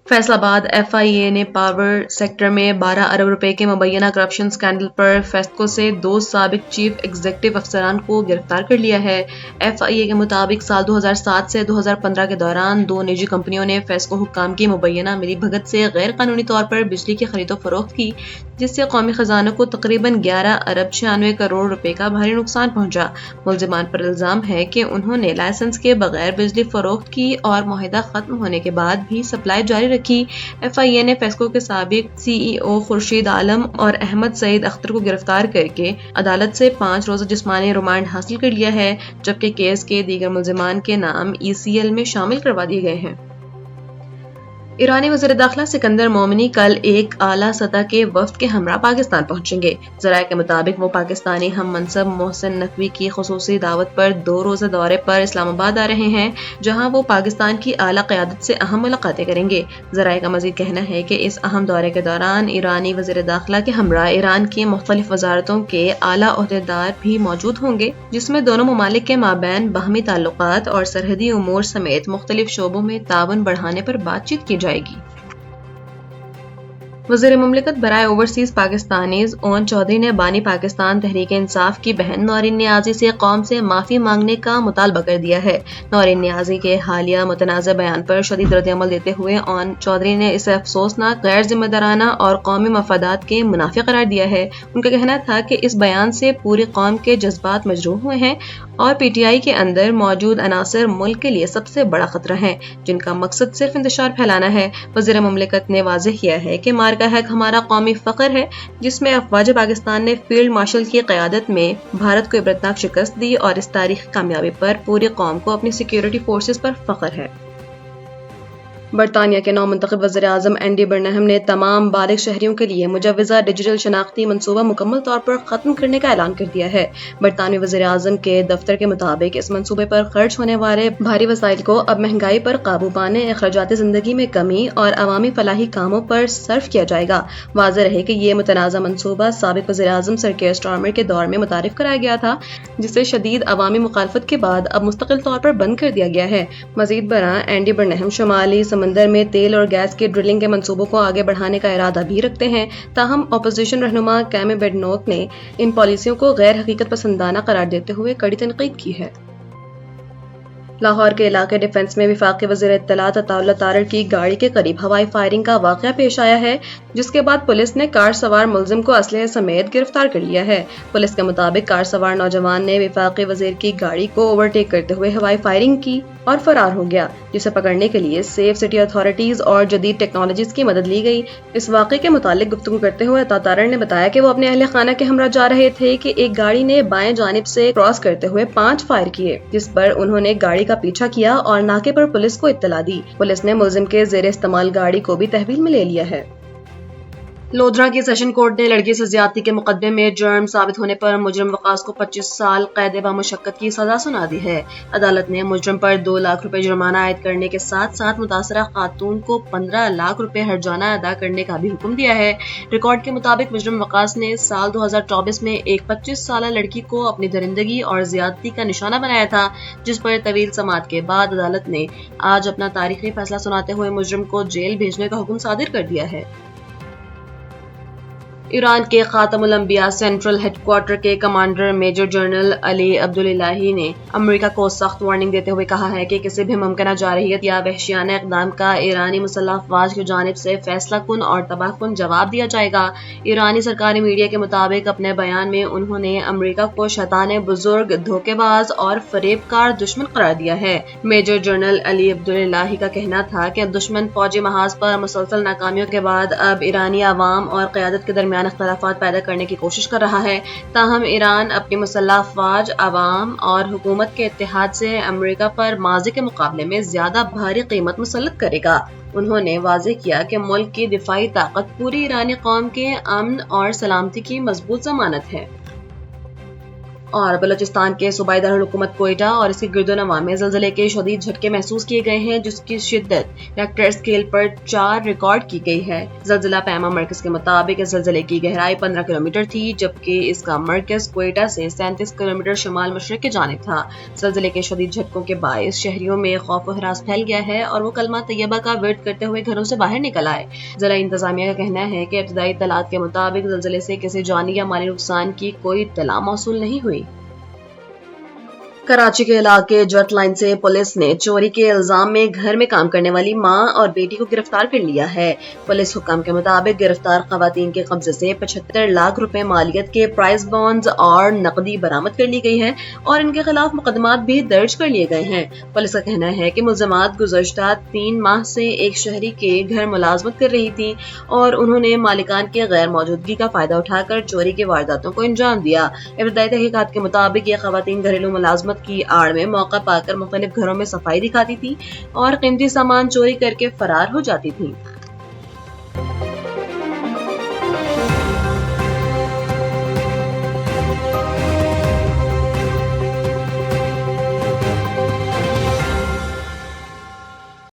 फैसला बाद FIA ने पावर सेक्टर में 12 अरब रुपए के मुबैना करप्शन स्कैंडल पर फेस्को से 2 साबिक चीफ एग्जीक्यूटिव अफसरान को गिरफ्तार कर लिया है। FIA के मुताबिक साल 2007 से 2015 के दौरान 2 निजी कंपनियों ने फेस्को हुक्काम की मुबैना मिलीभगत से गैर कानूनी तौर पर बिजली की खरीदो फरोख्त की, जिससे कौमी खजाना को तकरीबन 11 अरब 96 करोड़ रुपए का भारी नुकसान पहुंचा। मुलजिमान पर इल्जाम है कि उन्होंने लाइसेंस के बगैर बिजली फरोख्त की और मुआहिदा खत्म होने के बाद भी सप्लाई जारी रखी। FIA ने फेस्को के साबिक CEO खुर्शीद आलम और अहमद सईद अख्तर को गिरफ्तार करके अदालत से 5 रोज़ा जिस्मानी रिमांड हासिल कर लिया है, जबकि केस के दीगर मुलजिमान के नाम ECL में शामिल करवा दिए गए हैं। ईरानी वज़ीर दाखिला सिकंदर मोमिनी कल एक आला सतह के वफ्द के हमरा पाकिस्तान पहुंचेंगे। ज़राए के मुताबिक वो पाकिस्तानी हम मनसब मोहसिन नकवी की खुसूसी दावत पर 2 रोज़ा दौरे पर इस्लामाबाद आ रहे हैं, जहां वो पाकिस्तान की आला क़यादत से अहम मुलाकातें करेंगे। ज़राए का मज़ीद कहना है कि इस अहम दौरे के दौरान ईरानी वज़ीर दाखिला के हमरा ईरान की मुख्तलिफ वज़ारतों के आला ओहदेदार भी मौजूद होंगे, जिसमें दोनों ममालिक के माबैन बाहमी ताल्लुकात और सरहदी उमूर समेत मुख्तलिफ शोबों में ताउन बढ़ाने पर बातचीत की जाएगी। वज़ीर मुमलिकत बराए ओवरसीज पाकिस्तानीज़ ओन चौधरी ने बानी पाकिस्तान तहरीक इंसाफ की बहन नौरीन नियाज़ी से कौम से माफ़ी मांगने का मुतालबा कर दिया है। नौरीन नियाज़ी के हालिया मुतनाज़ बयान पर शदीद रद्द-ए-अमल देते हुए ओन चौधरी ने इसे अफसोसनाक, गैर जिम्मेदाराना और कौमी मफादात के मुनाफी करार दिया है। उनका कहना था कि इस बयान से पूरी कौम के जज्बात मजरूह हुए हैं और PTI के अंदर मौजूद अनासर मुल्क के लिए सबसे बड़ा खतरा हैं, जिनका मकसद सिर्फ इंतशार फैलाना है। वज़ीर मुमलिकत ने वाज़ेह किया है कि मार्का हैक हमारा कौमी फख्र है, जिसमें अफवाज पाकिस्तान ने फील्ड मार्शल की क़यादत में भारत को इबरतनाक शिकस्त दी और इस तारीखी कामयाबी पर पूरी कौम को अपनी सिक्योरिटी फोर्सेस पर फख्र है। बरतानिया के नौमुंतखब वज़ीर आज़म एंडी बर्नहम ने तमाम बालिग शहरियों के लिए मुजव्वज़ा डिजिटल शनाख्ती मनसूबा मुकम्मल तौर पर ख़त्म करने का ऐलान कर दिया है। बरतानवी वज़ीर आज़म के दफ्तर के मुताबिक इस मनसूबे पर खर्च होने वाले भारी वसाइल को अब महंगाई पर काबू पाने, अखराजात ज़िंदगी में कमी और अवामी फलाही कामों पर सर्फ किया जाएगा। वाज़ेह रहे कि ये मुतनाज़ा मनसूबा साबिक वज़ीर आज़म सर केयर स्टारमर के दौर में मुतारिफ कराया गया था, जिसे शदीद अवामी मुखालफत के बाद अब मुस्तकिल तौर पर बंद कर दिया गया है। मज़ीद बरां एंडी बर्नहम शुमाली समंदर में तेल और गैस की ड्रिलिंग के मंसूबों को आगे बढ़ाने का इरादा भी रखते हैं। ताहम अपोजिशन रहनुमा कैमी बेडनोक ने इन पॉलिसियों को गैर हकीकत पसंदाना करार देते हुए कड़ी तनकीद की है। लाहौर के इलाके डिफेंस में वफाकी वज़ीर इत्तलात अताउल्लाह तारड़ की गाड़ी के करीब हवाई फायरिंग का वाक़या पेश आया है, जिसके बाद पुलिस ने कार सवार मुलजिम को असलहे समेत गिरफ्तार कर लिया है। पुलिस के मुताबिक कार सवार नौजवान ने वफाकी वज़ीर की गाड़ी को ओवरटेक करते हुए हवाई फायरिंग की और फरार हो गया, जिसे पकड़ने के लिए सेफ सिटी अथॉरिटीज और जदीद टेक्नोलॉजीज की मदद ली गई। इस वाक़े के मुतालिक गुफ्तगू करते हुए तारड़ ने बताया कि वो अपने अहले खाना के हमरा जा रहे थे कि एक गाड़ी ने बाएं जानिब से क्रॉस करते हुए 5 फायर किए, जिस पर उन्होंने गाड़ी का पीछा किया और नाके पर पुलिस को इत्तला दी। पुलिस ने मुलजिम के ज़ेरे इस्तेमाल गाड़ी को भी तहवील में ले लिया है। लोधरा की सेशन कोर्ट ने लड़की से ज्यादती के मुकदमे में जुर्म साबित होने पर मुजरिम वकास को 25 साल कैद बामुशक्कत की सजा सुना दी है। अदालत ने मुजरिम पर 2 लाख रुपए जुर्माना आयद करने के साथ साथ मुतासरा खातून को 15 लाख रुपए हर्जाना अदा करने का भी हुक्म दिया है। रिकॉर्ड के मुताबिक मुजरिम वकास ने साल 2024 में एक 25 साल लड़की को अपनी दरिंदगी और ज्यादती का निशाना बनाया था, जिस पर तवील समाअत के बाद अदालत ने आज अपना तारीखी फैसला सुनाते हुए मुजरिम को जेल भेजने का हुक्म सादिर कर दिया है। ईरान के खातमुल अंबिया सेंट्रल हेडक्वार्टर के commander major general Ali Abdollahi ने अमेरिका को सख्त वार्निंग देते हुए कहा है कि किसी भी मुमकिन जारहियत या वहशियाना इक़दाम का ईरानी मुसल्लह अफ़वाज की जानिब से फैसला कुन और तबाहकुन जवाब दिया जाएगा। ईरानी सरकारी मीडिया के मुताबिक अपने बयान में उन्होंने अमेरिका को शैतान बुजुर्ग, धोखेबाज और फरेबकार दुश्मन करार दिया है। मेजर जनरल अली अब्दुल्लाही का कहना था कि दुश्मन फौजी महाज पर मुसलसल नाकामियों के बाद अब ईरानी अवाम और क़यादत के दरमियान इख्तलाफात पैदा करने की कोशिश कर रहा है। ताहम ईरान अपनी मुसल्लह अफ़वाज, अवाम और हुकूमत के इत्तेहाद से अमेरिका पर माजी के मुकाबले में ज्यादा भारी कीमत मुसल्लत करेगा। उन्होंने वाज़ेह किया कि मुल्क की दिफाई ताकत पूरी ईरानी कौम के अमन और सलामती की मजबूत जमानत है। اور بلوچستان کے صوبائی دارالحکومت کوئٹہ اور اس کے گردونواح میں زلزلے کے شدید جھٹکے محسوس کیے گئے ہیں، جس کی شدت ریکٹر اسکیل پر 4 ریکارڈ کی گئی ہے۔ زلزلہ پیما مرکز کے مطابق اس زلزلے کی گہرائی 15 کلومیٹر تھی، جبکہ اس کا مرکز کوئٹہ سے 37 کلومیٹر شمال مشرق کی جانب تھا۔ زلزلے کے شدید جھٹکوں کے باعث شہریوں میں خوف و ہراس پھیل گیا ہے اور وہ کلمہ طیبہ کا ورد کرتے ہوئے گھروں سے باہر نکل آئے۔ ضلع انتظامیہ کا کہنا ہے کہ ابتدائی اطلاعات کے مطابق زلزلے سے کسی جانی یا مالی نقصان کی کوئی اطلاع موصول نہیں ہوئی۔ کراچی کے علاقے جٹ لائن سے پولیس نے چوری کے الزام میں گھر میں کام کرنے والی ماں اور بیٹی کو گرفتار کر لیا ہے۔ پولیس حکام کے مطابق گرفتار خواتین کے قبضے سے 75 لاکھ روپے مالیت کے پرائز بانڈز اور نقدی برآمد کر لی گئی ہے اور ان کے خلاف مقدمات بھی درج کر لیے گئے ہیں۔ پولیس کا کہنا ہے کہ ملزمات گزشتہ 3 ماہ سے ایک شہری کے گھر ملازمت کر رہی تھیں اور انہوں نے مالکان کے غیر موجودگی کا فائدہ اٹھا کر چوری کی وارداتوں کو انجام دیا۔ ابتدائی تحقیقات کے مطابق یہ خواتین گھریلو ملازمت کی آڑ میں موقع پا کر مختلف گھروں میں صفائی دکھاتی تھی اور قیمتی سامان چوری کر کے فرار ہو جاتی تھیں۔